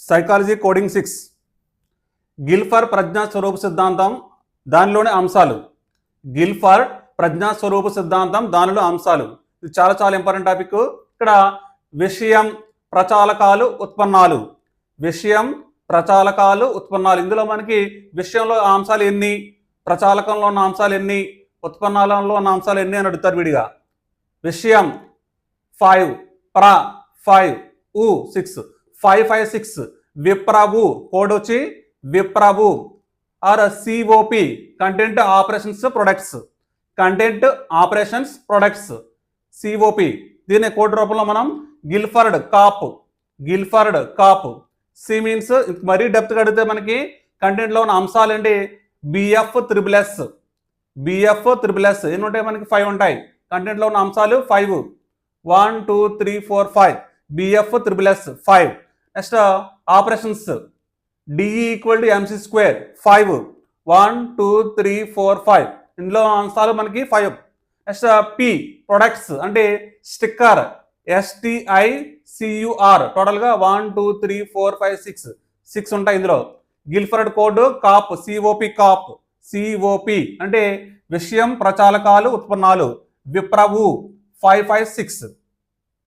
Psychology coding 6 గిల్ఫర్ ప్రజ్ఞా స్వరూప సిద్ధాంతం దానిలోని అంశాలు. గిల్ఫర్ ప్రజ్ఞా స్వరూప సిద్ధాంతం దానిలో అంశాలు. ఇది చాలా చాలా ఇంపార్టెంట్ టాపిక్. ఇక్కడ విషయం, ప్రచాలకాలు, ఉత్పన్నాలు. విషయం, ప్రచాలకాలు, ఉత్పన్నాలు. ఇందులో మనకి విషయంలో అంశాలు ఎన్ని, ప్రచాలకంలో ఉన్న అంశాలు ఎన్ని, ఉత్పన్నాలలో ఉన్న అంశాలు ఎన్ని అని అడుగుతారు విడిగా. విషయం 5, ప్ర 5, ఉ 6, 5 5 6. విప్రభు కోడ్ వచ్చి విప్రభు ఆర్ COP content operations products. Content operations products COP. దీని కోడ్ రూపంలో మనం Guilford COP, Guilford COP. C means మరీ డెప్త్గా అడిగితే మనకి కంటెంట్లో ఉన్న అంశాలు ఏంటి, BF triple S. BF triple S ఎన్ని ఉంటాయి మనకి, 5 ఉంటాయి. కంటెంట్లో ఉన్న అంశాలు 5, 1 2 3 4 5. BF triple S 5. Next operations DE equal to MC square 5, 1 2 3 4 5. ఇందులో అంశాలు మనకి 5. నెక్స్ట్ పి ప్రొడక్ట్స్ అంటే స్టిక్కర్ STICUR. టోటల్గా 1 2 3 4 5 6 ఉంటాయి ఇందులో. Guilford code COP COP COP. COP అంటే విషయం, ప్రచాలకాలు, ఉత్పన్నాలు. విప్రభు 5 5 6.